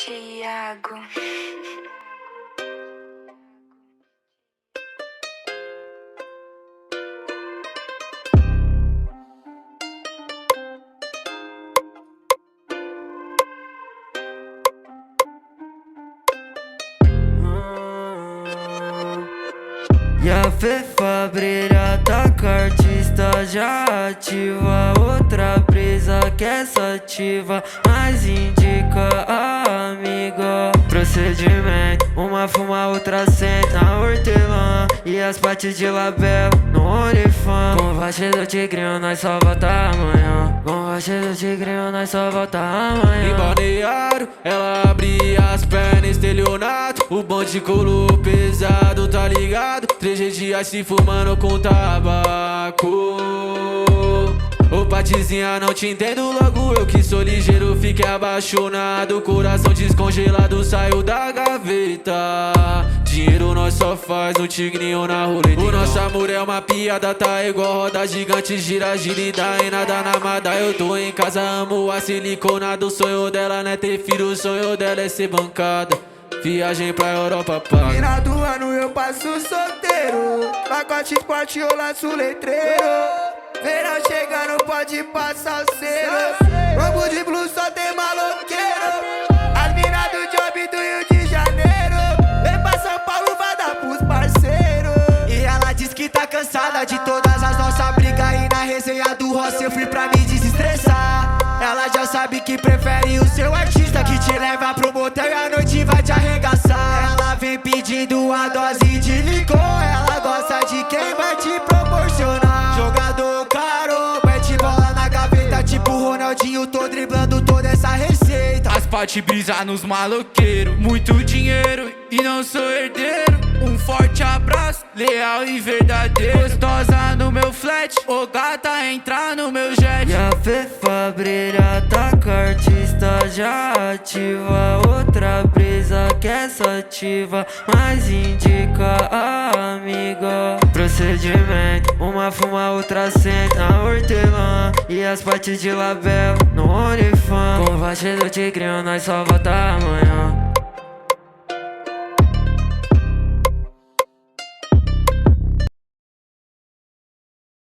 Thiago. E a Fefa brilha, tá com a artista já ativa. Outra brisa que é sativa, mas indica a amiga. Procedimento, uma fuma, outra senta na hortelã. E as partes de labela no OnlyFans. Com o do tigrinho nós só volta amanhã. Com o do tigrinho nós só volta amanhã. Em balneário, ela abria as pernas, estelionato. O bonde colou pesado, tá ligado? 3 dias se fumando com tabaco. Ô patizinha, não te entendo, logo eu que sou ligeiro fiquei apaixonado. Coração descongelado saiu da gaveta. Dinheiro nós só faz no tigrinho na roleta. O nosso amor é uma piada, tá igual roda gigante. Gira, gira e dá em nada na mada. Eu tô em casa, amo a siliconada. O sonho dela não é ter filho, o sonho dela é ser bancada. Viagem pra Europa paga. Final do ano eu passo solteiro. Pacote esporte eu lanço letreiro. Verão chegando, pode passar o selo. Rombo de blue só tem maloqueiro. As mina do job do Rio de Janeiro. Vem pra São Paulo, vai dar pros parceiros. E ela diz que tá cansada de todas as nossas brigas. E na resenha do Rossi eu fui pra me desestressar. Ela já sabe que prefere o seu artista, que te leva pro motel e a noite vai te arregaçar. Ela vem pedindo a dose de licor. Ela gosta de quem vai te proporcionar. Jogador caro, mete bola na gaveta tipo Ronaldinho, tô driblando toda essa receita. As partes brisa nos maloqueiros, muito dinheiro e não sou herdeiro. Um forte abraço, leal e verdadeiro. Gostosa no meu flat, ô gata entrar no meu jet. E a Fefa brilha, tá com a artista já ativa. Outra brisa que é sativa, mas indica a amiga. Procedimento, uma fuma, outra senta na hortelã. E as partes de labela no OnlyFans. Com o do tigrinho nós só volta amanhã.